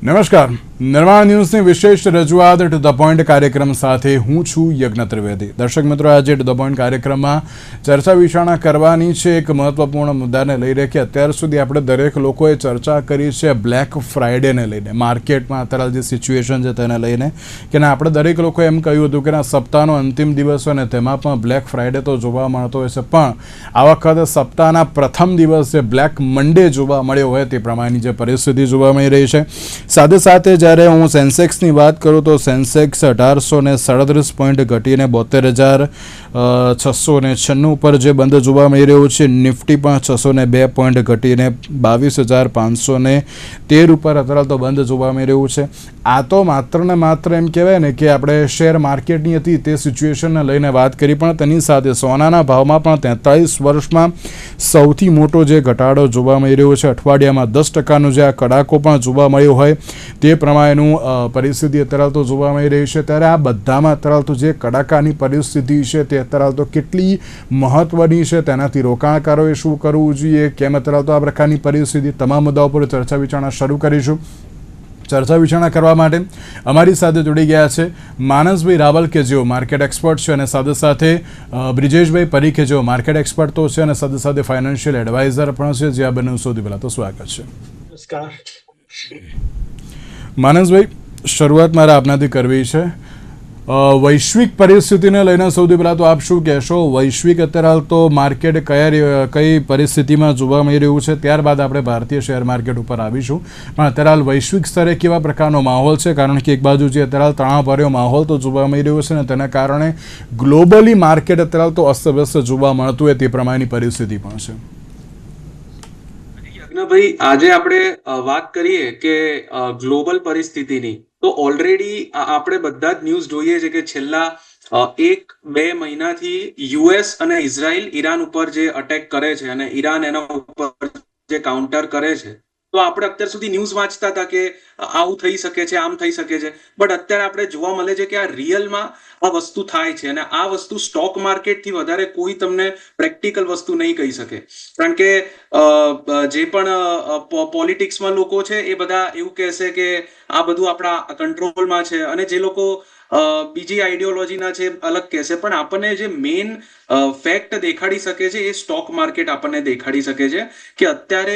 નમસ્કાર, નિર્માણ ન્યૂઝની વિશેષ રજૂઆત ટુ ધ પોઈન્ટ કાર્યક્રમ સાથે હું છું યજ્ઞ ત્રિવેદી। દર્શક મિત્રો, આજે ટુ ધ પોઈન્ટ કાર્યક્રમમાં ચર્ચા વિચારણા કરવાની છે એક મહત્વપૂર્ણ મુદ્દાને લઈને કે અત્યાર સુધી આપણે દરેક લોકોએ ચર્ચા કરી છે બ્લેક ફ્રાઇડેને લઈને, માર્કેટમાં અત્યારે જે સિચ્યુએશન છે તેને લઈને કે ના આપણે દરેક લોકોએ એમ કહ્યું હતું કે ના સપ્તાહનો અંતિમ દિવસ હોય ને તેમાં પણ બ્લેક ફ્રાઇડે તો જોવા મળતો હોય છે, પણ આ વખતે સપ્તાહના પ્રથમ દિવસે બ્લેક મંડે જોવા મળ્યો હોય તે પ્રમાણેની જે પરિસ્થિતિ જોવા મળી રહી છે। સાથે સાથે જ્યારે હું સેન્સેક્સની વાત કરું તો સેન્સેક્સ 1837 પોઈન્ટ ઘટીને 72,696 ઉપર જે બંધ જોવા મળી રહ્યું છે। નિફ્ટી પણ 602 પોઈન્ટ ઘટીને 22,513 ઉપર અત્યારે તો બંધ જોવા મળી રહ્યું છે। આ તો માત્ર ને માત્ર એમ કહેવાય ને કે આપણે શેર માર્કેટની હતી તે સિચ્યુએશનને લઈને વાત કરી, પણ તેની સાથે સોનાના ભાવમાં પણ 43 વર્ષમાં સૌથી મોટો જે ઘટાડો જોવા મળી રહ્યો છે। અઠવાડિયામાં 10%નો જે આ કડાકો પણ જોવા મળ્યો હોય તે પ્રમાણેનું પરિસ્થિતિ અત્યારે તો જોવા મળી રહી છે। ત્યારે આ બધામાં અત્યારે તો જે કડાકાની પરિસ્થિતિ છે તે અત્યારે તો કેટલી મહત્ત્વની છે, તેનાથી રોકાણકારોએ શું કરવું જોઈએ, કેમ અત્યારે તો આ પ્રકારની પરિસ્થિતિ, તમામ મુદ્દાઓ પર ચર્ચા વિચારણા શરૂ કરીશું। ચર્ચા વિચારણા કરવા માટે અમારી સાથે જોડી ગયા છે માનસભાઈ રાવલ કે જેઓ માર્કેટ એક્સપર્ટ છે, અને સાથે સાથે બ્રિજેશભાઈ પરીખ કે જેઓ માર્કેટ એક્સપર્ટ તો છે અને સાથે સાથે ફાઇનાન્શિયલ એડવાઇઝર પણ છે। જે આ બંને સૌથી પહેલાં તો સ્વાગત છે। નમસ્કાર માનસભાઈ, શરૂઆત મારે આપનાથી કરવી છે। વૈશ્વિક પરિસ્થિતિને લઈને સૌથી પહેલાં તો આપ શું કહેશો? વૈશ્વિક અત્યારે હાલ તો માર્કેટ કઈ પરિસ્થિતિમાં જોવા મળી રહ્યું છે, ત્યારબાદ આપણે ભારતીય શેર માર્કેટ ઉપર આવીશું, પણ અત્યારે હાલ વૈશ્વિક સ્તરે કેવા પ્રકારનો માહોલ છે? કારણ કે એક બાજુ જે અત્યારે હાલ તણાવભર્યો માહોલ તો જોવા મળી રહ્યો છે ને તેના કારણે ગ્લોબલી માર્કેટ અત્યારે હાલ તો અસ્તવ્યસ્ત જોવા મળતું હોય તે પ્રમાણેની પરિસ્થિતિ પણ છે। ભાઈ, આજે આપણે વાત કરીએ કે ગ્લોબલ પરિસ્થિતિની, તો ઓલરેડી આપણે બધા જ ન્યૂઝ જોઈએ છે કે છેલ્લા 1-2 મહિનાથી યુએસ અને ઇઝરાયલ ઈરાન ઉપર જે અટેક કરે છે અને ઈરાન એના ઉપર જે કાઉન્ટર કરે છે, તો આપણે અત્યાર સુધી ન્યૂઝ વાંચતા હતા કે આવું થઈ શકે છે, આમ થઈ શકે છે, બટ અત્યારે આપણે જોવા મળે છે કે આ રિયલમાં આ વસ્તુ થાય છે, અને આ વસ્તુ સ્ટોક માર્કેટથી વધારે કોઈ તમને પ્રેક્ટિકલ વસ્તુ નહીં કહી શકે। કારણ કે જે પણ પોલિટિક્સમાં લોકો છે એ બધા એવું કહેશે કે આ બધું આપણા કંટ્રોલમાં છે, અને જે લોકો બીજી આઈડિયોલોજીના છે અલગ કહેશે, પણ આપણને જે મેઇન ફેક્ટ દેખાડી શકે છે એ સ્ટોક માર્કેટ આપણને દેખાડી શકે છે કે અત્યાર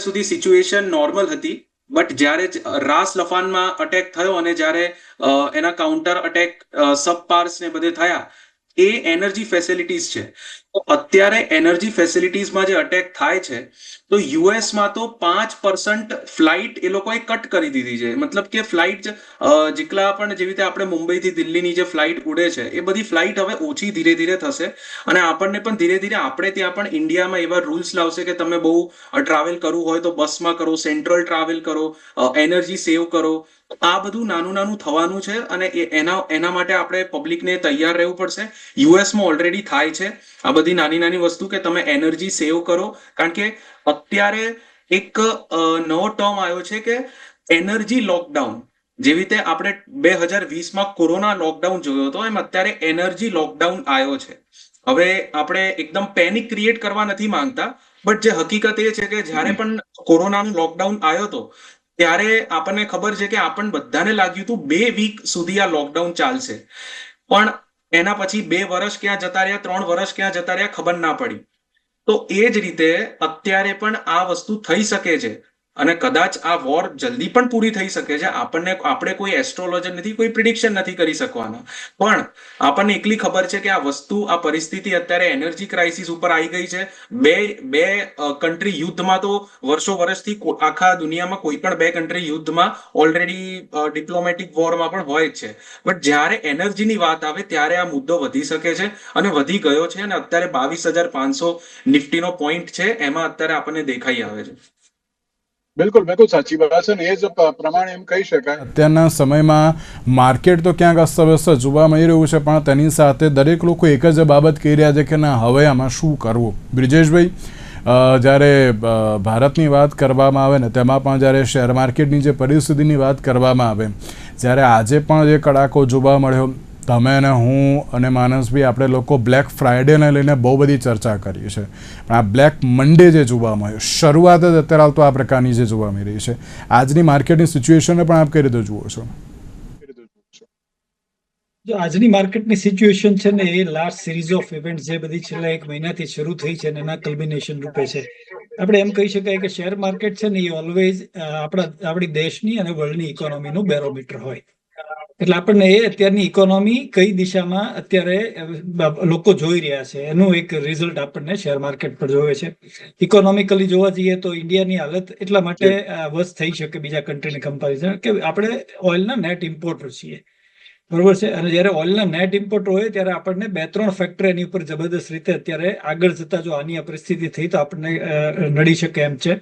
સુધી સિચ્યુએશન નોર્મલ હતી, બટ જ્યારે રાસ લફાનમાં અટેક થયો અને જ્યારે એના કાઉન્ટર અટેક સબપાર્સ ને બધે થયા, એ એનર્જી ફેસિલિટીઝ છે, તો અત્યારે એનર્જી ફેસિલિટીઝમાં જે અટેક થાય છે તો યુએસમાં તો 5% ફ્લાઇટ એ લોકોએ કટ કરી દીધી છે। મતલબ કે ફ્લાઇટ જેટલા પણ જેવી રીતે આપણે મુંબઈથી દિલ્હીની જે ફ્લાઇટ ઉડે છે એ બધી ફ્લાઇટ હવે ઓછી ધીરે ધીરે થશે, અને આપણને પણ ધીરે ધીરે આપણે ત્યાં પણ ઇન્ડિયામાં એવા રૂલ્સ લાવશે કે તમે બહુ ટ્રાવેલ કરવું હોય તો બસમાં કરો, સેન્ટ્રલ ટ્રાવેલ કરો, એનર્જી સેવ કરો। આ બધું નાનું નાનું થવાનું છે, અને એના માટે આપણે પબ્લિકને તૈયાર રહેવું પડશે। યુએસમાં ઓલરેડી થાય છે આ બધી નાની નાની વસ્તુ કે તમે એનર્જી સેવ કરો, કારણ કે અત્યારે એક નવો ટર્મ આવ્યો છે કે એનર્જી લોકડાઉન। જેવી રીતે આપણે 2020માં કોરોના લોકડાઉન જોયો હતો, એમ અત્યારે એનર્જી લોકડાઉન આવ્યો છે। હવે આપણે એકદમ પેનિક ક્રિએટ કરવા નથી માંગતા, બટ જે હકીકત એ છે કે જ્યારે પણ કોરોનાનું લોકડાઉન આવ્યો હતો ત્યારે આપણને ખબર છે કે આપણને બધાને લાગ્યું હતું 2 વીક સુધી આ લોકડાઉન ચાલશે, પણ એના પછી 2 વર્ષ ક્યાં જતા રહ્યા, 3 વર્ષ ક્યાં જતા રહ્યા ખબર ના પડી। તો એ જ રીતે અત્યારે પણ આ વસ્તુ થઈ શકે છે, અને કદાચ આ વોર જલ્દી પણ પૂરી થઈ શકે છે। આપણે કોઈ એસ્ટ્રોલોજર નથી, કોઈ પ્રિડિક્શન નથી કરી શકવાના, પણ આપણને એકલી ખબર છે કે આ વસ્તુ, આ પરિસ્થિતિ અત્યારે એનર્જી ક્રાઇસિસ ઉપર આવી ગઈ છે। બે કન્ટ્રી યુદ્ધમાં તો વર્ષોથી આખા દુનિયામાં કોઈ પણ 2 કન્ટ્રી યુદ્ધમાં ઓલરેડી ડિપ્લોમેટિક વોરમાં પણ હોય જ છે, બટ જ્યારે એનર્જીની વાત આવે ત્યારે આ મુદ્દો વધી શકે છે, અને વધી ગયો છે, અને અત્યારે 22,500 નિફ્ટીનો પોઈન્ટ છે, એમાં અત્યારે આપણને દેખાઈ આવે છે। બિલકુલ સાચી વાત છે, ને એ જ પ્રમાણે એમ કહી શકાય અત્યારના સમયમાં માર્કેટ તો ક્યાંક અસ્તવ્યસ્ત જોવા મળી રહ્યું છે, પણ તેની સાથે દરેક લોકો એક જ બાબત કહી રહ્યા છે કે ના હવે આમાં શું કરવું? બ્રિજેશભાઈ, જ્યારે ભારતની વાત કરવામાં આવે ને તેમાં પણ જ્યારે શેર માર્કેટની જે પરિસ્થિતિની વાત કરવામાં આવે, જ્યારે આજે પણ જે કડાકો જોવા મળ્યો, તમે અને હું અને માનસભાઈ આપણે લોકો બ્લેક ફ્રાઈડેને લઈને બહુ બધી ચર્ચા કરી છે, પણ આ બ્લેક મન્ડે જે જોવા મળ્યો, શરૂઆત જ અત્યારે હાલ તો આ પ્રકારની જે જોવા મળી રહી છે, આજની માર્કેટની સિચ્યુએશનને પણ આપ કઈ રીતે જુઓ છો? જો આજની માર્કેટની સિચ્યુએશન છે ને, એ લાસ્ટ સિરીઝ ઓફ ઇવેન્ટ જે બધી છેલ્લા એક મહિનાથી શરૂ થઈ છે ને એના કલ્મિનેશન રૂપે છે. આપણે એમ કહી શકાય કે શેર માર્કેટ છે ને એ ઓલવેઝ આપણી દેશની અને વર્લ્ડની ઇકોનોમીનું બેરોમીટર હોય. એટલે આપણને એ અત્યારની ઇકોનોમી કઈ દિશામાં અત્યારે લોકો જોઈ રહ્યા છે એનું એક રિઝલ્ટ આપણને શેર માર્કેટ પર જોવે છે. ઇકોનોમિકલી જોવા જઈએ તો ઇન્ડિયાની હાલત એટલા માટે વર્સ થઈ શકે બીજા કન્ટ્રીની કમ્પેરિઝન કે આપણે ઓઇલના નેટ ઇમ્પોર્ટર છીએ, બરોબર છે. અને જયારે ઓઇલના નેટ ઇમ્પોર્ટ હોય ત્યારે આપણને 2-3 ફેક્ટર એની ઉપર જબરદસ્ત રીતે અત્યારે આગળ જતા જો આની આ પરિસ્થિતિ થઈ તો આપણને નડી શકે એમ છે.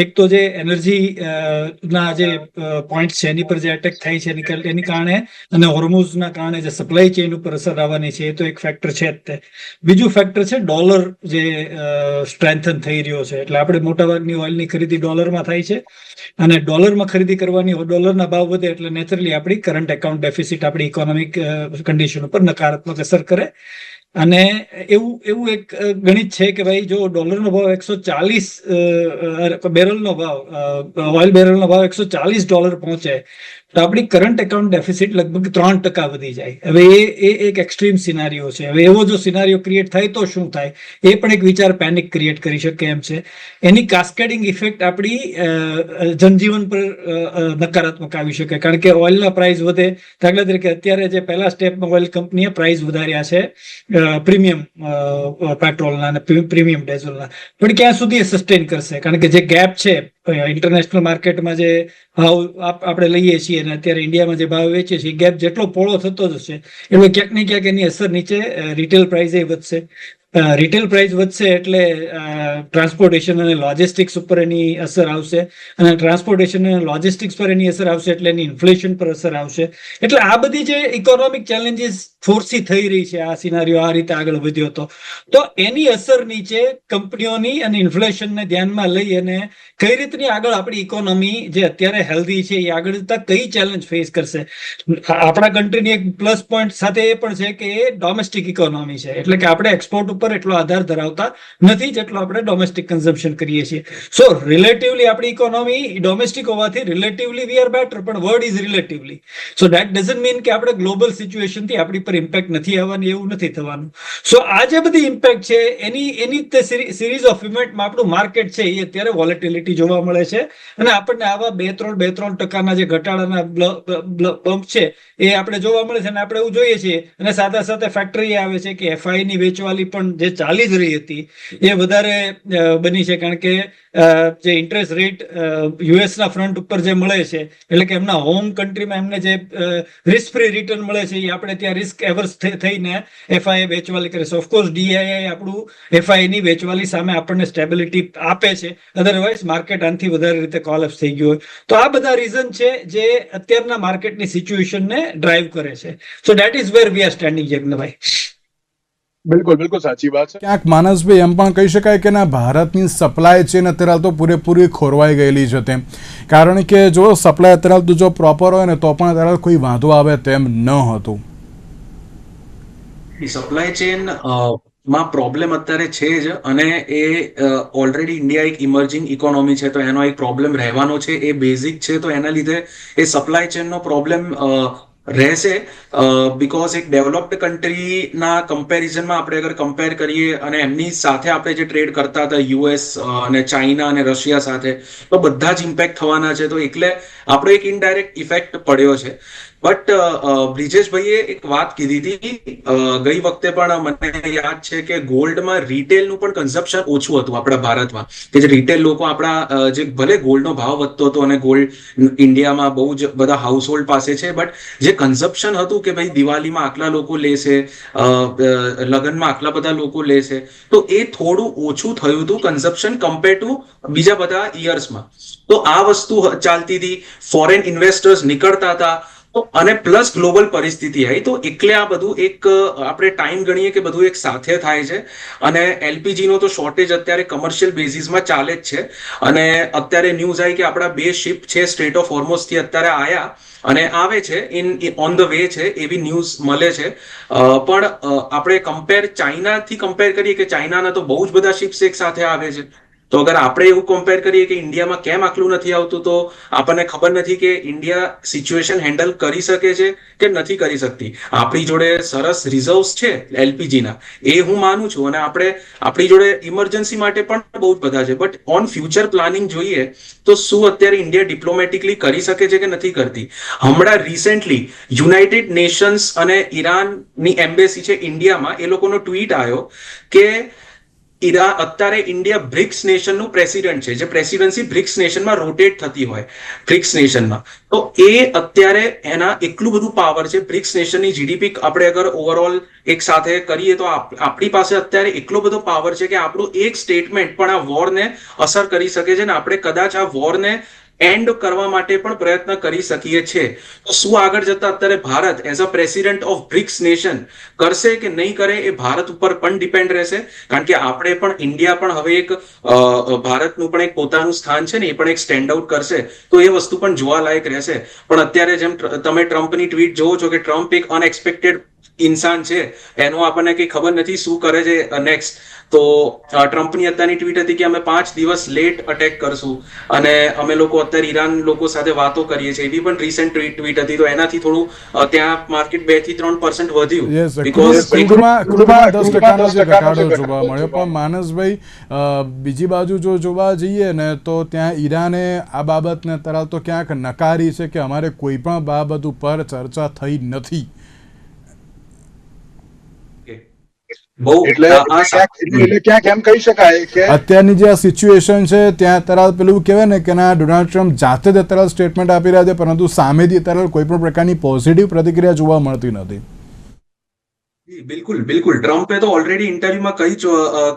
એક તો જે એનર્જી ના જે પોઈન્ટ છે એની પર જે એટેક થાય છે એની કારણે અને હોર્મુઝના કારણે જે સપ્લાય ચેઇન ઉપર અસર આવવાની છે એ તો એક ફેક્ટર છે જ તે. બીજું ફેક્ટર છે ડોલર જે સ્ટ્રેન્થન થઈ રહ્યો છે. એટલે આપણે મોટાભાગની ઓઇલની ખરીદી ડોલરમાં થાય છે અને ડોલરમાં ખરીદી કરવાની, ડોલરના ભાવ વધે એટલે નેચરલી આપણી કરંટ એકાઉન્ટ ડેફિસિટ આપણી ઇકોનોમિક કન્ડિશન ઉપર નકારાત્મક અસર કરે. અને એવું એક ગણિત છે કે ભાઈ જો ડોલરનો ભાવ 140 બેરલનો ભાવ, ઓઇલ બેરલનો ભાવ $140 પહોંચે તો આપણી કરંટ એકાઉન્ટ ડેફિસિટ લગભગ 3% વધી જાય. હવે એ એક એક્સ્ટ્રીમ સિનારીઓ છે. હવે એવો જો સિનારીઓ ક્રિએટ થાય તો શું થાય એ પણ એક વિચાર પેનિક ક્રિએટ કરી શકે એમ છે. એની કાસ્કેડિંગ ઇફેક્ટ આપણી જનજીવન પર નકારાત્મક આવી શકે, કારણ કે ઓઇલના પ્રાઇસ વધે. દાખલા તરીકે અત્યારે જે પહેલા સ્ટેપમાં ઓઇલ કંપનીએ પ્રાઇસ વધાર્યા છે પ્રીમિયમ પેટ્રોલના અને પ્રીમિયમ ડીઝલના, પણ ક્યાં સુધી એ સસ્ટેન કરશે? કારણ કે જે ગેપ છે ઇન્ટરનેશનલ માર્કેટમાં જે ભાવ આપણે લઈએ છીએ અને અત્યારે ઇન્ડિયામાં જે ભાવ વેચીએ છીએ, ગેપ જેટલો પોળો થતો જશે એટલે ક્યાંક ને ક્યાંક એની અસર નીચે રિટેલ પ્રાઇસે વધશે. રિટેલ પ્રાઇસ વધશે એટલે ટ્રાન્સપોર્ટેશન અને લોજિસ્ટિક્સ ઉપર એની અસર આવશે, અને ટ્રાન્સપોર્ટેશન અને લોજિસ્ટિક્સ પર એની અસર આવશે એટલે એની ઇન્ફ્લેશન પર અસર આવશે. એટલે આ બધી જે ઇકોનોમિક ચેલેન્જીસ ફોર્સી થઈ રહી છે, આ સિનારીઓ આ રીતે આગળ વધ્યો તો એની અસર નીચે કંપનીઓની અને ઇન્ફ્લેશનને ધ્યાનમાં લઈ અને કઈ રીતની આગળ આપણી ઇકોનોમી જે અત્યારે હેલ્ધી છે એ આગળ જતા કઈ ચેલેન્જ ફેસ કરશે. આપણા કન્ટ્રીની એક પ્લસ પોઈન્ટ સાથે એ પણ છે કે એ ડોમેસ્ટિક ઇકોનોમી છે, એટલે કે આપણે એક્સપોર્ટ ઉપર એટલો આધાર ધરાવતા નથી જેટલો આપણે ડોમેસ્ટિક કન્ઝમ્પશન કરીએ છીએ. સો રિલેટિવલી આપણી ઇકોનોમી ડોમેસ્ટિક હોવાથી રિલેટિવલી વી આર બેટર, પણ word is relatively. So that doesn't mean કે આપણે ગ્લોબલ સિચ્યુએશનથી આપણી પર ઇમ્પેક્ટ નથી આવવાની, એવું નથી થવાનું. સો આ જે બધી ઇમ્પેક્ટ છે એની સિરીઝ ઓફ ઇવેન્ટમાં આપણું માર્કેટ છે એ અત્યારે વોલેટિલિટી જોવા મળે છે, અને આપણને આવા 2-3% જે ઘટાડાના બમ્પ છે એ આપણે જોવા મળે છે. અને આપણે એવું જોઈએ છીએ, અને સાથે સાથે ફેક્ટરી આવે છે કે એફઆઈ ની વેચવાલી પણ જે ચાલી જ રહી હતી એ વધારે બની છે, કારણ કે જે ઇન્ટરેસ્ટ રેટ યુએસના ફ્રન્ટ ઉપર જે મળે છે, એટલે કે એમના હોમ કન્ટ્રીમાં એમને જે રિસ્ક ફ્રી રિટર્ન મળે છે એ આપણે ત્યાં રિસ્ક એવર્સ થઈને એફઆઈ વેચવાલી કરે છે. ઓફકોર્સ ડીઆઈઆઈ આપણું એફઆઈ ની વેચવાલી સામે આપણને સ્ટેબિલિટી આપે છે, અધરવાઇઝ માર્કેટ આનાથી વધારે રીતે કોલેપ્સ થઈ ગયું હોય. તો આ બધા રીઝન છે જે અત્યારના માર્કેટની સિચ્યુએશનને ડ્રાઈવ કરે છે. So that is where we are standing, Yagnabhai. બિલકુલ સાચી વાત છે. ક્યાંક માનસભાઈ એમ પણ કહી શકાય કે ના, ભારતની સપ્લાય ચેન અત્યારે તો પૂરેપૂરી ખોરવાઈ ગયેલી છે તેમ, કારણ કે જો સપ્લાય અત્યારે જો પ્રોપર હોય ને તો પણ અત્યારે કોઈ વાંધો આવે તેમ ન હતું. સપ્લાય ચેન માં પ્રોબ્લેમ અત્યારે છે જ, અને એ ઓલરેડી ઇન્ડિયા એક ઇમર્જિંગ ઇકોનોમી છે તો એનો એક પ્રોબ્લેમ રહેવાનો છે, એ બેઝિક છે. તો એના લીધે એ સપ્લાય ચેનનો પ્રોબ્લેમ રહેશે, બીકોઝ એક ડેવલપ્ડ કન્ટ્રીના કમ્પેરિઝનમાં આપણે અગર કમ્પેર કરીએ અને એમની સાથે આપણે જે ટ્રેડ કરતા હતા યુએસ અને ચાઇના અને રશિયા સાથે, તો બધા જ ઇમ્પેક્ટ થવાના છે. તો એટલે આપણો એક ઇનડાયરેક્ટ ઇફેક્ટ પડ્યો છે. બટ બ્રિજેશભાઈએ એક વાત કીધી હતી ગઈ વખતે, પણ મને યાદ છે કે ગોલ્ડમાં રિટેલનું પણ કન્ઝમ્પશન ઓછું હતું આપણા ભારતમાં, કે જે રિટેલ લોકો આપણા જે ભલે ગોલ્ડનો ભાવ વધતો હતો અને ગોલ્ડ ઇન્ડિયામાં બહુ જ બધા હાઉસ હોલ્ડ પાસે છે, બટ જે કન્ઝમ્પશન હતું કે ભાઈ દિવાળીમાં આટલા લોકો લેશે, લગ્નમાં આટલા બધા લોકો લેશે, તો એ થોડું ઓછું થયું હતું કન્ઝમ્પશન કમ્પેર ટુ બીજા બધા યર્સમાં. તો આ વસ્તુ ચાલતી હતી, ફોરેન ઇન્વેસ્ટર્સ નીકળતા હતા, અને પ્લસ ગ્લોબલ પરિસ્થિતિ આવી તો એટલે આ બધું એક આપણે ટાઈમ ગણીએ કે બધું એક સાથે થાય છે. અને એલપીજી નો તો શોર્ટેજ અત્યારે કમર્શિયલ બેઝિસમાં ચાલે જ છે. અને અત્યારે ન્યૂઝ આવી કે આપણા 2 શિપ છે સ્ટ્રેટ ઓફ હોર્મોઝ થી અત્યારે આયા અને આવે છે ઓન ધ વે છે એવી ન્યૂઝ મળે છે. પણ આપણે ચાઇનાથી કમ્પેર કરીએ કે ચાઇનાના તો બહુ જ બધા શિપ્સ એક સાથે આવે છે. તો અગર આપણે એવું કમ્પેર કરીએ કે ઇન્ડિયામાં કેમ આટલું નથી આવતું તો આપણને ખબર નથી કે ઇન્ડિયા સિચ્યુએશન હેન્ડલ કરી શકે છે કે નથી કરી શકતી. આપણી જોડે સરસ રિઝર્વ્સ છે એલપીજીના, એ હું માનું છું, અને આપણી જોડે ઇમરજન્સી માટે પણ બહુ જ બધા છે. બટ ઓન ફ્યુચર પ્લાનિંગ જોઈએ તો શું અત્યારે ઇન્ડિયા ડિપ્લોમેટિકલી કરી શકે છે કે નથી કરતી? હમણાં રિસેન્ટલી યુનાઇટેડ નેશન્સ અને ઈરાનની એમ્બેસી છે ઇન્ડિયામાં, એ લોકોનો ટ્વીટ આવ્યો કે અત્યારે ઇન્ડિયા બ્રિક્સ નેશનનું પ્રેસિડેન્ટ છે, જે પ્રેસિડેન્સી બ્રિક્સ નેશનમાં રોટેટ થતી હોય બ્રિક્સ નેશનમાં, તો એ અત્યારે એના એટલું બધું પાવર છે. બ્રિક્સ નેશનની જીડીપી આપણે અગર ઓવરઓલ એક સાથે કરીએ તો આપણી પાસે અત્યારે એટલો બધો પાવર છે કે આપણું એક સ્ટેટમેન્ટ પણ આ વોરને અસર કરી શકે છે, ને આપણે કદાચ આ વોરને એન્ડ કરવા માટે પણ પ્રયત્ન કરી શકીએ છીએ. તો શું આગળ જતા અત્યારે Bharat as a president of BRICS nation કરશે કે નહીં કરે એ ભારત ઉપર પણ ડિપેન્ડ રહેશે. કારણ કે આપણે પણ ઇન્ડિયા પણ હવે એક ભારતનું પણ એક પોતાનું સ્થાન છે ને, એ પણ એક સ્ટેન્ડ આઉટ કરશે તો એ વસ્તુ પણ જોવાલાયક રહેશે. પણ અત્યારે જેમ તમે ટ્રમ્પની ટ્વીટ જોવો છો કે ટ્રમ્પ એક અનએક્સપેક્ટેડ ઇન્સાન છે, એનો આપણને કઈ ખબર નથી શું કરે છે નેક્સ્ટ. તો ટ્રમ્પની અત્યારની ટ્વીટ હતી કે અમે 5 દિવસ લેટ અટેક કરશું અને અમે લોકો અત્યારે ઈરાન લોકો સાથે વાતો કરીએ છીએ, એવી પણ રિસેન્ટ ટ્વીટ હતી. તો એનાથી થોડું ત્યાં માર્કેટ 2 થી 3% વધ્યું. યસ, Because ક્રૂડમાં 10% જે ઘટાડો જોવા મળ્યો. પણ માનસભાઈ, બીજી બાજુ જો જોવા જઈએ ને તો ત્યાં ઈરાને આ બાબતને તરત તો ક્યાંક નકારી છે કે અમારે કોઈ પણ બાબત ઉપર ચર્ચા થઈ નથી. એટલે ક્યાંક એમ કહી શકાય કે અત્યારની જે આ સિચ્યુએશન છે ત્યાં તરત પેલું કહેવાય ને કે ના ડોનાલ્ડ ટ્રમ્પ જાતે જ અત્યારે સ્ટેટમેન્ટ આપી રહ્યા છે, પરંતુ સામેથી અત્યારે કોઈ પણ પ્રકારની પોઝિટિવ પ્રતિક્રિયા જોવા મળતી નથી. બિલકુલ ટ્રમ્પે તો ઓલરેડી ઇન્ટરવ્યુમાં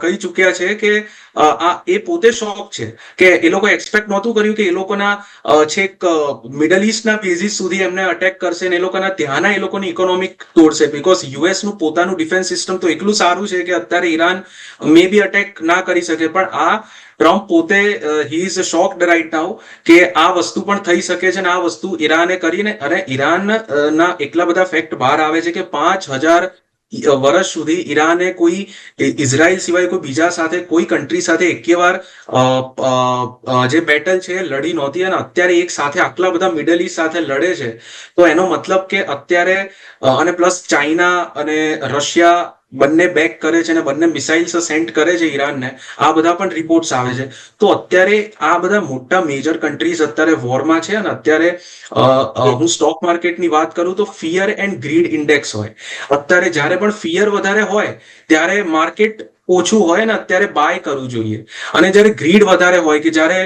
કહી ચુક્યા છે કે એ પોતે શોક છે કે એ લોકો એક્સપેક્ટ નહોતું કર્યું કે એ લોકોના છેક મિડલ ઇસ્ટના બેઝિસ સુધી એમને અટેક કરશે ને એ લોકોના ત્યાંના એ લોકોની ઇકોનોમિક તોડશે. બીકોઝ યુએસ નું પોતાનું ડિફેન્સ સિસ્ટમ તો એટલું સારું છે કે અત્યારે ઈરાન મે બી અટેક ના કરી શકે. પણ આ ટ્રમ્પ પોતે હી ઇઝ શોક્ડ રાઇટ નાઉ કે આ વસ્તુ પણ થઈ શકે છે ને આ વસ્તુ ઈરાને કરીને, અને ઈરાનના એટલા બધા ફેક્ટ બહાર આવે છે કે 5000 વર્ષ સુધી ઈરાને કોઈ ઇઝરાયલ સિવાય કોઈ બીજા સાથે કોઈ કન્ટ્રી સાથે એકેવાર જે બેટલ છે લડી નહોતી, અને અત્યારે એક સાથે આટલા બધા મિડલ ઇસ્ટ સાથે લડે છે. તો એનો મતલબ કે અત્યારે અને પ્લસ ચાઇના અને રશિયા બંને બેક કરે છે અને બંને મિસાઇલ્સ સેન્ડ કરે છે ઈરાનને, આ બધા પણ રિપોર્ટ્સ આવે છે. તો અત્યારે આ બધા મોટા મેજર કન્ટ્રીઝ અત્યારે વોરમાં છે. અને અત્યારે હું સ્ટોક માર્કેટની વાત કરું તો ફિયર એન્ડ ગ્રીડ ઇન્ડેક્સ હોય. અત્યારે જ્યારે પણ ફિયર વધારે હોય ત્યારે માર્કેટ ઓછું હોય ને અત્યારે બાય કરવું જોઈએ, અને જ્યારે ગ્રીડ વધારે હોય કે જ્યારે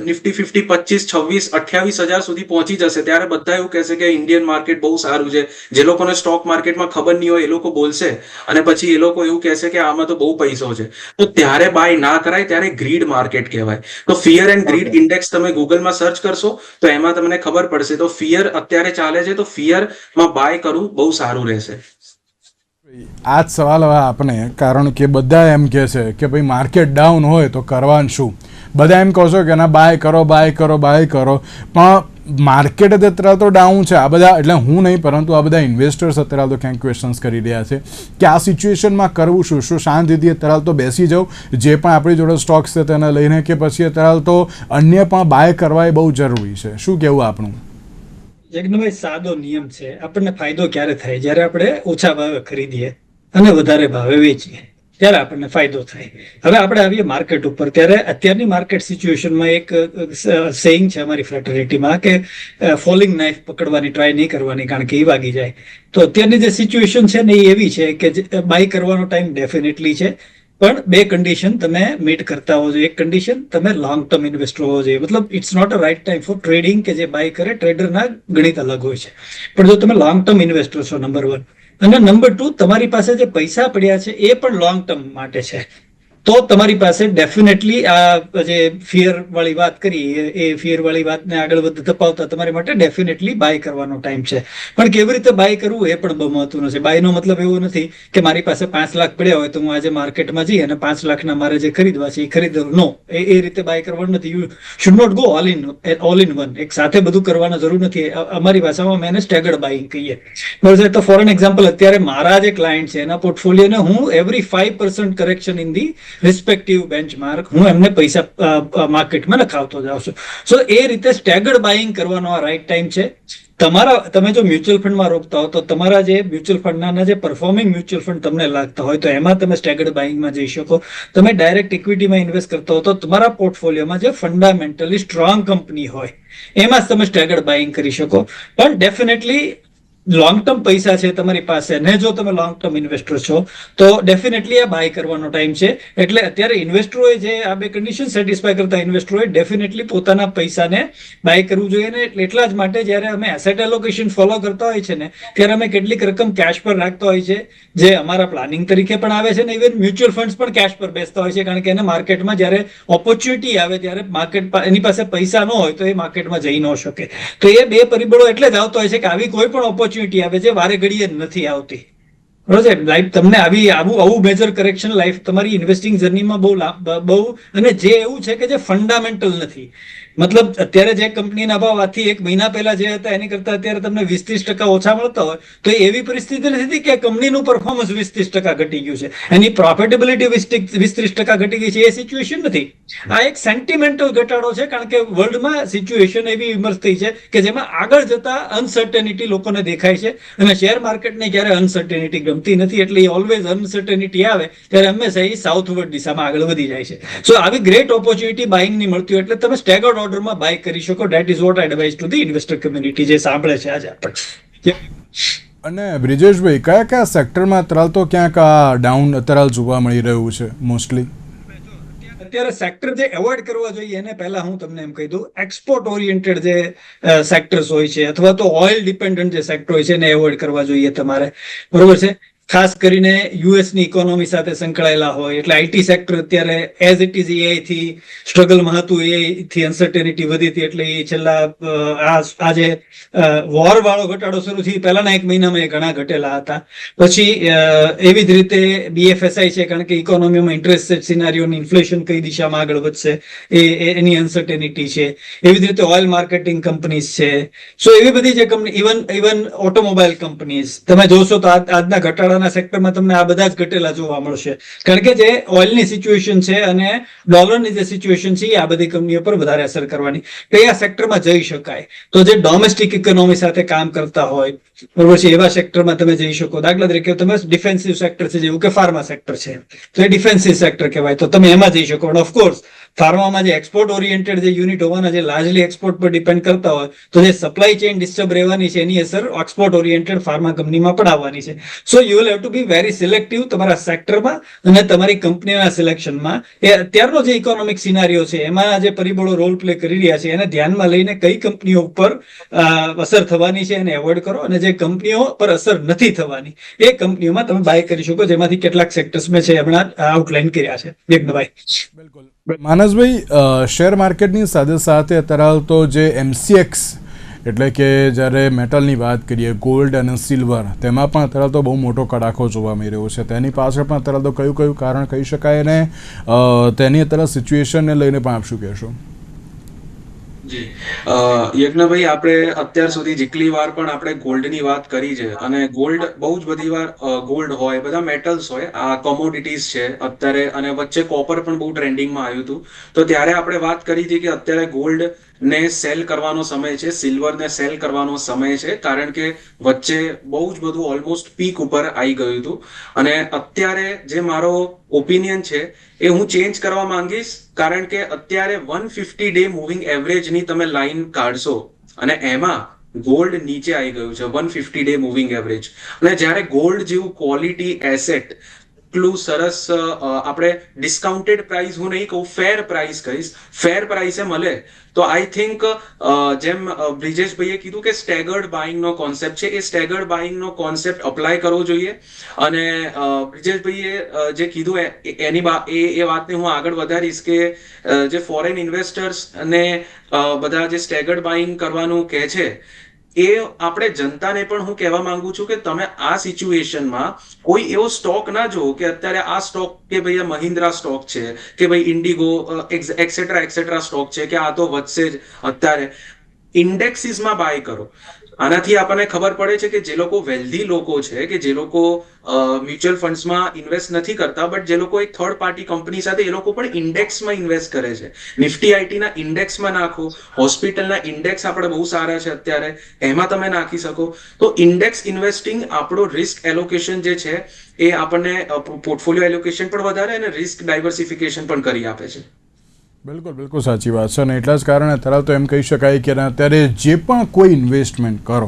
નિફ્ટી 50 25 26 28,000 સુધી પહોંચી જશે ત્યારે બધા એવું કહેશે કે ઇન્ડિયન માર્કેટ બહુ સારું છે. જે લોકોને સ્ટોક માર્કેટમાં ખબર નહીં હોય એ લોકો બોલશે, અને પછી એ લોકો એવું કહેશે કે આમાં તો બહુ પૈસો છે. તો ત્યારે બાય ના કરાય, ત્યારે ગ્રીડ માર્કેટ કહેવાય. તો ફિયર એન્ડ ગ્રીડ ઇન્ડેક્સ તમે ગૂગલમાં સર્ચ કરશો તો એમાં તમને ખબર પડશે. તો ફિયર અત્યારે ચાલે છે તો ફિયરમાં બાય કરવું બહુ સારું રહેશે. આ જ સવાલ હવે આપણે, કારણ કે બધા એમ કહે છે કે ભાઈ માર્કેટ ડાઉન હોય તો કરવાનું શું? બધા એમ કહો છો કે ના બાય કરો, પણ માર્કેટ અત્યારે તો ડાઉન છે. આ બધા, એટલે હું નહીં પરંતુ આ બધા ઇન્વેસ્ટર્સ અત્યારે તો ક્યાંક ક્વેશ્ચન્સ કરી રહ્યા છે કે આ સિચ્યુએશનમાં કરવું શું? શું શાંતિથી અત્યારે તો બેસી જાઉં જે પણ આપણી જોડે સ્ટોક્સ છે તેને લઈને, કે પછી અત્યારે તો અન્ય પણ બાય કરવા એ બહુ જરૂરી છે? શું કહેવું આપણું? યજ્ઞભાઈ, સાદો નિયમ છે. આપણને ફાયદો ક્યારે થાય? જ્યારે આપણે ઓછા ભાવે ખરીદીએ અને વધારે ભાવે વેચીએ ત્યારે આપણને ફાયદો થાય. હવે આપણે આવીએ માર્કેટ ઉપર. ત્યારે અત્યારની માર્કેટ સિચ્યુએશનમાં એક સેઇંગ છે અમારી ફ્રેટર્નિટીમાં કે ફોલિંગ નાઇફ પકડવાની ટ્રાય નહીં કરવાની, કારણ કે એ વાગી જાય. તો અત્યારની જે સિચ્યુએશન છે ને એ એવી છે કે બાય કરવાનો ટાઈમ ડેફિનેટલી છે, પણ 2 કન્ડિશન તમે મીટ કરતા હોવો જોઈએ. એક કન્ડિશન, તમે લોંગ ટર્મ ઇન્વેસ્ટર હોવો જોઈએ. મતલબ it's not a right time for trading કે જે બાય કરે. ટ્રેડરના ગણિત અલગ હોય છે, પણ જો તમે લોંગ ટર્મ ઇન્વેસ્ટર છો, નંબર 1. અને નંબર 2, તમારી પાસે જે પૈસા પડ્યા છે એ પણ લોંગ ટર્મ માટે છે. તો તમારી પાસે ડેફિનેટલી આ જે ફિયર વાળી વાત કરી એ ફિયર વાળી વાતને આગળ ધપાવતા તમારી માટે ડેફિનેટલી બાય કરવાનો ટાઈમ છે. પણ કેવી રીતે બાય કરવું એ પણ બહુ મહત્વનું છે. બાયનો મતલબ એવો નથી કે મારી પાસે 5 લાખ પડ્યા હોય તો હું આજે માર્કેટમાં જઈ અને 5 લાખના મારે જે ખરીદવા છે એ ખરીદવું. નો, એ રીતે બાય કરવાનું નથી. You should not go all in one. એક સાથે બધું કરવાનો જરૂર નથી. અમારી ભાષામાં મેં સ્ટેગર્ડ બાઇંગ કહીએ, બરાબર છે. તો ફોર એન એક્ઝામ્પલ, અત્યારે મારા જે ક્લાયન્ટ છે એના પોર્ટફોલિયોને હું every 5% correction in the respective benchmark હું એમને પૈસા માર્કેટમાં નખાવતો જાઉં છું. સો એ રીતે સ્ટેગર્ડ બાઇંગ કરવાનો આ રાઈટ ટાઈમ છે. તમે જો મ્યુચ્યુઅલ ફંડમાં રોકતા હો તો તમારા જે મ્યુચ્યુઅલ ફંડના જે પરફોર્મિંગ મ્યુચ્યુઅલ ફંડ તમને લાગતા હોય તો એમાં તમે સ્ટેગર્ડ બાઇંગમાં જઈ શકો. તમે ડાયરેક્ટ ઇક્વિટીમાં ઇન્વેસ્ટ કરતા હો તો તમારા પોર્ટફોલિયોમાં જે ફંડામેન્ટલી સ્ટ્રોંગ કંપની હોય એમાં જ તમે સ્ટેગર્ડ બાઇંગ કરી શકો. પણ ડેફિનેટલી લોંગ ટર્મ પૈસા છે તમારી પાસે ને જો તમે લોંગ ટર્મ ઇન્વેસ્ટર છો તો ડેફિનેટલી આ બાય કરવાનો ટાઈમ છે. એટલે અત્યારે ઇન્વેસ્ટરોએ જે આ બે કન્ડિશન સેટિસ્ફાય કરતા ઇન્વેસ્ટરોએ ડેફિનેટલી પોતાના પૈસાને બાય કરવું જોઈએ. ને એટલા જ માટે જ્યારે અમે એસેટ એલોકેશન ફોલો કરતા હોય છે ને ત્યારે અમે કેટલીક રકમ કેશ પર રાખતા હોય છે જે અમારા પ્લાનિંગ તરીકે પણ આવે છે ને ઇવન મ્યુચ્યુઅલ ફંડ્સ પણ કેશ પર બેસતા હોય છે. કારણ કે એને માર્કેટમાં જ્યારે ઓપોર્ચ્યુનિટી આવે ત્યારે માર્કેટ એની પાસે પૈસા ન હોય તો એ માર્કેટમાં જઈ ન શકે. તો એ બે પરિબળો એટલે જ આવતો હોય છે કે આવી કોઈ પણ ઓપોર્ચ્યુનિટી આવે છે વારે ઘડીએ નથી આવતી. બરોબર છે. લાઈફ તમને આવું મેજર કરેક્શન લાઈફ તમારી ઇન્વેસ્ટિંગ જર્નીમાં બહુ અને જે એવું છે કે જે ફંડામેન્ટલ નથી. મતલબ અત્યારે જે કંપનીના ભાવ આથી 1 મહિના પહેલા જે હતા એની કરતા અત્યારે તમને 20-30% ઓછા મળતા હોય તો એવી પરિસ્થિતિ નથી કે કંપનીનું પરફોર્મન્સ 20-30% ઘટી ગયું છે, એની પ્રોફિટેબિલિટી 20-30% ઘટી ગઈ છે. એ સિચ્યુએશન નથી. આ એક સેન્ટિમેન્ટલ ઘટાડો છે. કારણ કે વર્લ્ડમાં સિચ્યુએશન એવી ઇમર્જ થઈ છે કે જેમાં આગળ જતા અનસર્ટેનિટી લોકોને દેખાય છે અને શેર માર્કેટને ક્યારે અનસર્ટેનિટી ગમતી નથી. એટલે ઓલવેઝ અનસર્ટેનિટી આવે ત્યારે હંમેશા એ સાઉથવર્ડ દિશામાં આગળ વધી જાય છે. સો આવી ગ્રેટ ઓપોર્ચ્યુનિટી બાઇંગ ની મળતી હોય એટલે તમે સ્ટેગર્ડ ઓર્ડરમાં બાય કરી શકો. That is what I advise to the investor community જે સાંભળે છે આજે આપણે. અને બ્રિજેશભાઈ, કયા કયા સેક્ટરમાં અત્યારે તો ક્યાંક આ ડાઉન અત્યારે જોવા મળી રહ્યું છે મોસ્ટલી? અત્યારે સેક્ટર જે એવોઇડ કરવા જોઈએ એને પહેલા હું તમને એમ કહી દઉં, એક્સપોર્ટ ઓરિએન્ટેડ જે સેક્ટર્સ હોય છે અથવા તો ઓઇલ ડિપેન્ડન્ટ જે સેક્ટર હોય છે એને એવોઇડ કરવા જોઈએ તમારે. બરોબર છે. ખાસ કરીને યુએસની ઇકોનોમી સાથે સંકળાયેલા હોય એટલે આઈટી સેક્ટર અત્યારે એઝ ઇટ ઇઝ એઆઈ થી સ્ટ્રગલમાં હતું. એઆઈ થી અનસર્ટેનિટી વધી હતી એટલે એ છેલ્લા આ જે વોર વાળો ઘટાડો શરૂ થઈ પહેલાના 1 મહિનામાં એ ઘણા ઘટેલા હતા. પછી એવી જ રીતે બીએફએસઆઈ છે કારણ કે ઇકોનોમીમાં ઇન્ટરેસ્ટ રેટ સિનારીઓ ઇન્ફ્લેશન કઈ દિશામાં આગળ વધશે એની અનસર્ટેનિટી છે. એવી જ રીતે ઓઇલ માર્કેટિંગ કંપનીઝ છે. સો એવી બધી જે કંપની ઇવન ઓટોમોબાઈલ કંપનીઝ તમે જોશો તો આજના ઘટાડાના સેક્ટરમાં તમને આ બધા જ ઘટેલા જોવા મળશે. કારણ કે જે ઓઇલની સિચ્યુએશન છે અને ડોલરની જે સિચ્યુએશન છે એ આ બધી કંપનીઓ પર વધારે અસર કરવાની. તો એ આ સેક્ટરમાં જઈ શકાય. તો જે ડોમેસ્ટિક ઇકોનોમી સાથે કામ કરતા હોય બરોબર છે એવા સેક્ટરમાં તમે જઈ શકો. દાખલા તરીકે તમે ડિફેન્સિવ સેક્ટર છે જેવું કે ફાર્મા સેક્ટર છે તો એ ડિફેન્સિવ સેક્ટર કહેવાય તો તમે એમાં જઈ શકો. ઓફકોર્સ ફાર્મામાં જે એક્સપોર્ટ ઓરિએન્ટેડ જે યુનિટ હોવાના જે લાર્જલી એક્સપોર્ટ પર ડિપેન્ડ કરતા હોય તો જે સપ્લાય ચેઇન ડિસ્ટર્બ રહેવાની છે એની અસર એક્સપોર્ટ ઓરિએન્ટેડ ફાર્મા કંપનીમાં પણ આવવાની છે. So you will have to be very selective તમારા સેક્ટરમાં અને તમારી કંપનીના સિલેક્શનમાં. એ અત્યારનો જે ઇકોનોમિક સિનારીઓ છે એમાં જે પરિબળો રોલ પ્લે કરી રહ્યા છે એને ધ્યાનમાં લઈને કઈ કંપનીઓ ઉપર અસર થવાની છે એને એવોઇડ કરો અને જે કંપનીઓ પર અસર નથી થવાની એ કંપનીઓમાં તમે બાય કરી શકો, જેમાંથી કેટલાક સેક્ટર્સ મેં છે હમણાં આઉટલાઈન કર્યા છે. યજ્ઞભાઈ. બિલકુલ. માનસભાઈ, શેર માર્કેટની સાથે સાથે અત્યારે તો જે એમસીએક્સ એટલે કે જ્યારે મેટલની વાત કરીએ ગોલ્ડ અને સિલ્વર તેમાં પણ અત્યારે તો બહુ મોટો કડાકો જોવા મળી રહ્યો છે. તેની પાછળ પણ અત્યારે તો કયું કારણ કહી શકાય અને તેની અત્યારે સિચ્યુએશનને લઈને પણ આપ શું કહેશો? જી યજ્ઞભાઈ, આપણે અત્યાર સુધી જેટલી વાર પણ આપણે ગોલ્ડની વાત કરી છે અને ગોલ્ડ બહુ જ બધી વાર ગોલ્ડ હોય બધા મેટલ્સ હોય આ કોમોડિટીઝ છે અત્યારે અને વચ્ચે કોપર પણ બહુ ટ્રેન્ડિંગમાં આવ્યું હતું તો ત્યારે આપણે વાત કરી હતી કે અત્યારે ગોલ્ડ ને સેલ કરવાનો સમય છે, સિલ્વર ને સેલ કરવાનો સમય છે કારણ કે વચ્ચે બહુ જ બધું ઓલમોસ્ટ પીક ઉપર આવી ગયું હતું અને અત્યારે જે મારો ઓપિનિયન છે એ હું ચેન્જ કરવા માંગીશ કારણ કે અત્યારે 150 ડે મૂવિંગ એવરેજ ની તમે લાઈન કાઢશો અને એમાં ગોલ્ડ નીચે આવી ગયું છે 150 ડે મૂવિંગ એવરેજ. અને જ્યારે ગોલ્ડ જેવું ક્વોલિટી એસેટ એટલું સરસ આપણે ડિસ્કાઉન્ટેડ પ્રાઇસ હું નહીં કહું, ફેર પ્રાઇસ કહીશ, ફેર પ્રાઇસે મળે તો આઈ થિંક જેમ બ્રિજેશભાઈએ કીધું કે સ્ટેગર્ડ બાઇંગનો કોન્સેપ્ટ છે, એ સ્ટેગર્ડ બાઇંગનો કોન્સેપ્ટ અપ્લાય કરવો જોઈએ. અને બ્રિજેશભાઈએ જે કીધું એ વાતને હું આગળ વધારીશ કે જે ફોરેન ઇન્વેસ્ટર્સ અને બધા જે સ્ટેગર્ડ બાઇંગ કરવાનું કહે છે, એ આપણે જનતાને પણ હું કહેવા માંગુ છું કે તમે આ સિચ્યુએશનમાં કોઈ એવો સ્ટોક ના જોવો કે અત્યારે આ સ્ટોક કે ભાઈ મહિન્દ્રા સ્ટોક છે કે ભાઈ ઇન્ડિગો એક્સેટ્રા સ્ટોક છે કે આ તો વધશે જ. અત્યારે ઇન્ડેક્સીસમાં બાય કરો. આનાથી આપણને ખબર પડે છે કે જે લોકો વેલ્ધી લોકો છે, કે જે લોકો મ્યુચ્યુઅલ ફંડ્સમાં ઇન્વેસ્ટ નથી કરતા, બટ જે લોકો એક થર્ડ પાર્ટી કંપની સાથે એ લોકો પણ ઇન્ડેક્સમાં ઇન્વેસ્ટ કરે છે. નિફ્ટી આઈટીના ઇન્ડેક્સમાં નાખો, હોસ્પિટલના ઇન્ડેક્સ આપણે બહુ સારા છે અત્યારે, એમાં તમે નાખી શકો. તો ઇન્ડેક્સ ઇન્વેસ્ટિંગ આપણો રિસ્ક એલોકેશન જે છે એ આપણને પોર્ટફોલિયો એલોકેશન પણ વધારે અને રિસ્ક ડાયવર્સિફિકેશન પણ કરી આપે છે. બિલકુલ સાચી વાત છે. અને એટલા જ કારણે અત્યારે તો એમ કહી શકાય કે અત્યારે જે પણ કોઈ ઇન્વેસ્ટમેન્ટ કરો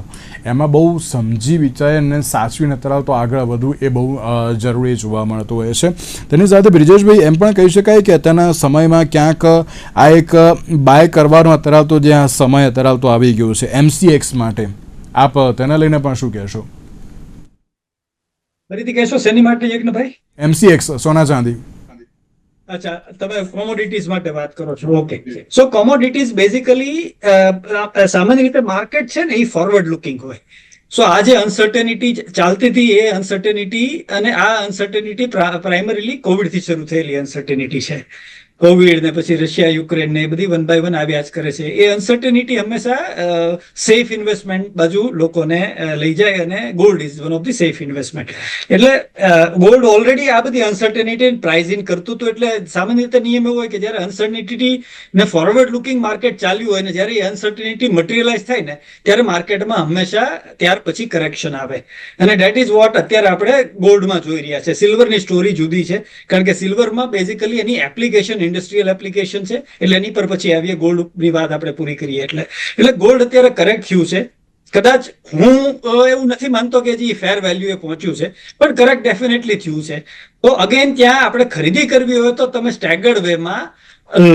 એમાં બહુ સમજી વિચારીને સાચવીને અત્યારે તો આગળ વધવું એ બહુ જરૂરી જોવા મળતું હોય છે. તેની સાથે બ્રિજેશભાઈ એમ પણ કહી શકાય કે અત્યારના સમયમાં ક્યાંક આ એક બાય કરવાનો અત્યારે તો જે આ સમય અત્યારે તો આવી ગયો છે MCX માટે, આપ તેને લઈને પણ શું કહેશો? ફરીથી કહેશો શેની માટે યજ્ઞભાઈ? MCX, સોના ચાંદી. અચ્છા, તમે કોમોડિટીઝ માટે વાત કરો છો. ઓકે, સો કોમોડિટીઝ બેઝિકલી સામાન્ય રીતે માર્કેટ છે ને એ ફોરવર્ડ લુકિંગ હોય. સો આ જે અનસર્ટેનિટી ચાલતી હતી એ અનસર્ટેનિટી અને આ અનસર્ટેનિટી પ્રાઇમરીલી કોવિડ થી શરૂ થયેલી અનસર્ટેનિટી છે. કોવિડ ને પછી રશિયા યુક્રેન ને બધી વન બાય વન આવ્યા જ કરે છે. એ અનસર્ટેનિટી હંમેશા સેફ ઇન્વેસ્ટમેન્ટ બાજુ લોકોને લઈ જાય અને gold is one of the safe investment. એટલે ગોલ્ડ ઓલરેડી આ બધી અનસર્ટેનિટી પ્રાઇઝ ઇન કરતું હતું. એટલે સામાન્ય રીતે નિયમ એવો હોય કે જયારે અનસર્ટેનિટી ને ફોરવર્ડ લુકિંગ માર્કેટ ચાલ્યું હોય ને જયારે એ અનસર્ટેનિટી મટીરિયલાઇઝ થાય ને ત્યારે માર્કેટમાં હંમેશા ત્યાર પછી કરેક્શન આવે. અને ડેટ ઇઝ વોટ અત્યારે આપણે ગોલ્ડમાં જોઈ રહ્યા છે. સિલ્વરની સ્ટોરી જુદી છે, કારણ કે સિલ્વરમાં બેઝિકલી એની એપ્લિકેશન ઇન્ડસ્ટ્રીયલ એપ્લિકેશન છે. એટલે એની પર પછી આવીએ ગોલ્ડની વાત આપણે પૂરી કરીએ. એટલે ગોલ્ડ અત્યારે કરેક્ટ થયું છે. કદાચ હું એવું નથી માનતો કે હજી ફેર વેલ્યુ એ પહોંચ્યું છે, પણ કરેક્ટ ડેફિનેટલી થયું છે. તો અગેન ત્યાં આપણે ખરીદી કરવી હોય તો તમે સ્ટેગર્ડ વેમાં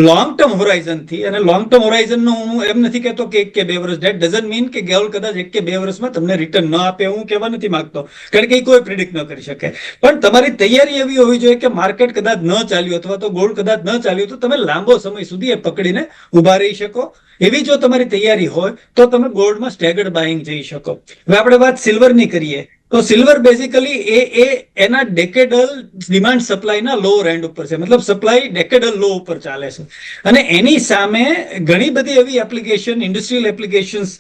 લોંગ ટર્મ હોરાઇઝન થી, અને લોંગ ટર્મ હોરાઇઝન નું હું એમ નથી કહેતો કે 1 કે 2 વર્ષ, ધેટ ડઝન્ટ મીન કે ગોલ્ડ કદાચ 1 કે 2 વર્ષમાં તમને રિટર્ન ન આપે, હું કહેવા નથી માંગતો, કારણ કે એ કોઈ પ્રિડિક્ટ ન કરી શકે. પણ તમારી તૈયારી એવી હોવી જોઈએ કે માર્કેટ કદાચ ન ચાલ્યું અથવા તો ગોલ્ડ કદાચ ન ચાલ્યું તો તમે લાંબો સમય સુધી એ પકડીને ઉભા રહી શકો. એવી જો તમારી તૈયારી હોય તો તમે ગોલ્ડમાં સ્ટેગર્ડ બાઇંગ જઈ શકો. હવે આપણે વાત સિલ્વરની કરીએ તો સિલ્વર બેઝિકલી એ એના ડેકેડલ ડિમાન્ડ સપ્લાયના લોઅર એન્ડ ઉપર છે. મતલબ સપ્લાય ડેકેડલ લો ઉપર ચાલે છે. અને એની સામે ઘણી બધી એવી એપ્લિકેશન, ઇન્ડસ્ટ્રીયલ એપ્લિકેશન્સ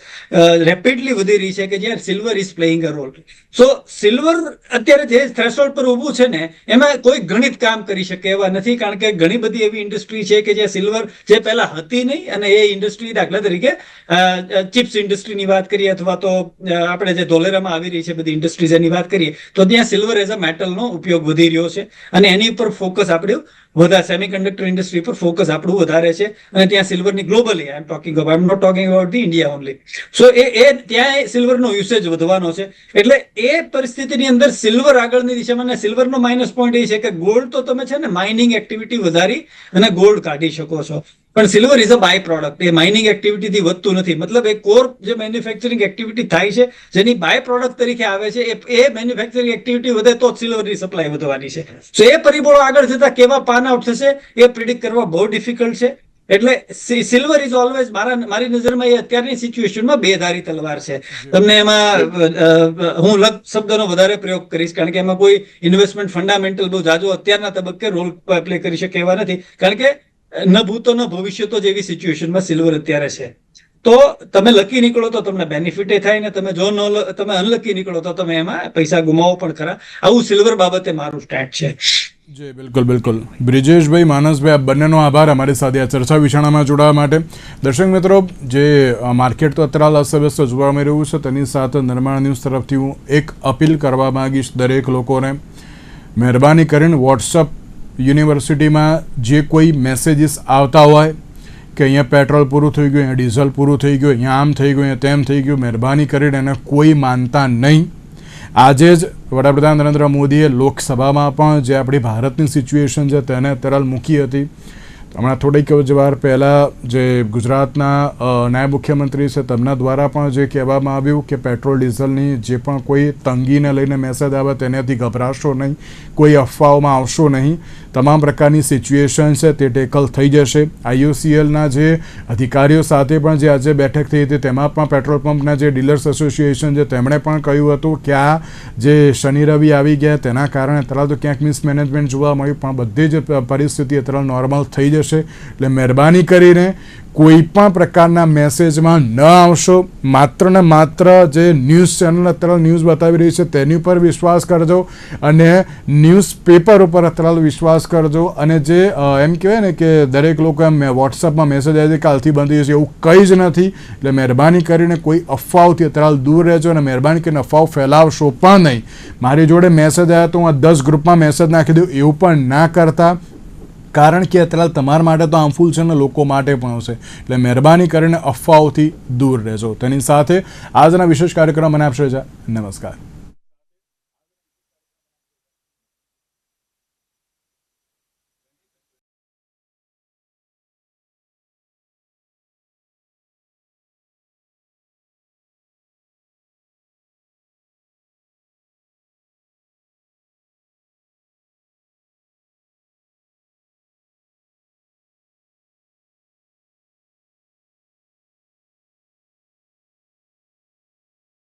રેપિડલી વધી રહી છે કે જ્યાં silver is playing a role. So silver અત્યારે જે થ્રેશોલ્ડ પર ઊભું છે ને એમાં કોઈ ગણિત કામ કરી શકે એવા નથી, કારણ કે ઘણી બધી એવી ઇન્ડસ્ટ્રી છે કે જ્યાં સિલ્વર જે પહેલા હતી નહીં, અને એ ઇન્ડસ્ટ્રી દાખલા તરીકે ચિપ્સ ઇન્ડસ્ટ્રીની વાત કરીએ અથવા તો આપણે જે ધોલેરામાં આવી રહી છે બધી ઇન્ડસ્ટ્રી ની વાત કરીએ તો ત્યાં સિલ્વર એઝ અ મેટલનો ઉપયોગ વધી રહ્યો છે અને એની ઉપર ફોકસ આપણું વધારે, સેમિકન્ડક્ટર ઇન્ડસ્ટ્રી પર ફોકસ આપણું વધારે છે. અને ત્યાં સિલ્વરની globally I am not talking about the India only. So એ ત્યાં સિલ્વરનો યુસેજ વધવાનો છે. એટલે એ પરિસ્થિતિની અંદર સિલ્વર આગળની દિશામાં, સિલ્વરનો માઇનસ પોઈન્ટ એ છે કે ગોલ્ડ તો તમે છે ને માઇનિંગ એક્ટિવિટી વધારી અને ગોલ્ડ કાઢી શકો છો, પણ silver is a by product. એ માઇનિંગ એક્ટિવિટીથી વધતું નથી. મતલબ એ કોર જે મેન્યુફેક્ચરિંગ એક્ટિવિટી થાય છે જેની બાય પ્રોડક્ટ તરીકે આવે છે, એ મેન્યુફેક્ચરિંગ એક્ટિવિટી વધે તો સિલ્વરની સપ્લાય વધવાની છે. સો એ પરિબળો આગળ જતા કેવા પાન આઉટ થશે એ પ્રિડિક્ટ કરવા બહુ ડિફિકલ્ટ છે. એટલે સિલ્વર ઇઝ ઓલવેઝ મારી નજરમાં એ અત્યારની સિચ્યુએશનમાં બેધારી તલવાર છે. તમને એમાં હું લગ શબ્દનો વધારે પ્રયોગ કરીશ, કારણ કે એમાં કોઈ ઇન્વેસ્ટમેન્ટ ફંડામેન્ટલ બહુ જાજો અત્યારના તબક્કે રોલ પ્લે કરી શકે એવા નથી, કારણ કે ન ભૂતો ન ભવિષ્ય તો જેવી સિચ્યુએશનમાં સિલ્વર અત્યારે છે. તો તમે લકી નીકળો તો તમને બેનિફિટ થાય ને તમે જો તમે અનલકી નીકળો તો તમે એમાં પૈસા ગુમાવો પણ ખરા. આવું સિલ્વર બાબતે મારું સ્ટેટ છે. જી બિલકુલ. બ્રિજેશભાઈ, માનસભાઈ, આ બંનેનો આભાર અમારી સાથે આ ચર્ચા વિચારણામાં જોડાવા માટે. દર્શક મિત્રો, જે માર્કેટ તો અત્યારે અસ્તવ્યસ્ત જોવા મળી રહ્યું છે, તેની સાથે નિર્માણ ન્યૂઝ તરફથી હું એક અપીલ કરવા માંગીશ દરેક લોકોને. મહેરબાની કરીને વોટ્સઅપ યુનિવર્સિટીમાં જે કોઈ મેસેજીસ આવતા હોય કે અહીંયા પેટ્રોલ પૂરું થઈ ગયું, અહીંયા ડીઝલ પૂરું થઈ ગયું, અહીંયા આમ થઈ ગયું, અહીંયા તેમ થઈ ગયું, મહેરબાની કરીને એને કોઈ માનતા નહીં. આજે જ વડાપ્રધાન નરેન્દ્ર મોદીએ લોકસભામાં પણ જે આપણી ભારતની સિચ્યુએશન છે તેને તરલ મૂકી હતી. હમણાં થોડીક જ વાર પહેલાં જે ગુજરાતના નાયબ મુખ્યમંત્રી છે તેમના દ્વારા પણ જે કહેવામાં આવ્યું કે પેટ્રોલ ડીઝલની જે પણ કોઈ તંગીને લઈને મેસેજ આવે તેનાથી ગભરાશો નહીં, કોઈ અફવાઓમાં આવશો નહીં, તમામ પ્રકારની સિચ્યુએશન છે તે ટેકલ થઈ જશે. IOCLના જે અધિકારીઓ સાથે પણ જે આજે બેઠક થઈ હતી તેમાં પણ પેટ્રોલ પંપના જે ડીલર્સ એસોસિએશન છે તેમણે પણ કહ્યું હતું કે આ જે શનિ રવિ આવી ગયા તેના કારણે તરત તો ક્યાંક મિસમેનેજમેન્ટ જોવા મળ્યું, પણ બધી જ પરિસ્થિતિ અત્યારે નોર્મલ થઈ જશે. એટલે મહેરબાની કરીને કોઈ પણ પ્રકારના મેસેજમાં ન આવશો. માત્ર ને માત્ર જે ન્યૂઝ ચેનલ અત્યારે ન્યૂઝ બતાવી રહી છે તેની ઉપર વિશ્વાસ કરજો અને ન્યૂઝપેપર ઉપર અત્યારે વિશ્વાસ કરજો. અને જે એમ કહેવાય ને કે દરેક લોકો એમ વોટ્સઅપમાં મેસેજ આવે છે કાલથી બંધ થઈ જશે, એવું કંઈ જ નથી. એટલે મહેરબાની કરીને કોઈ અફવાઓથી અત્યારે દૂર રહેજો અને મહેરબાની કરીને અફવાઓ ફેલાવશો પણ નહીં. મારી જોડે મેસેજ આવ્યા તો હું 10 ગ્રુપમાં મેસેજ નાખી દઉં એવું પણ ના કરતા, કારણ કે અત્યારે તમારા માટે તો હાર્મફુલ છે ને લોકો માટે પણ હશે. એટલે મહેરબાની કરીને અફવાઓથી દૂર રહેજો. તેની સાથે આજના વિશેષ કાર્યક્રમ મને આપશે. નમસ્કાર.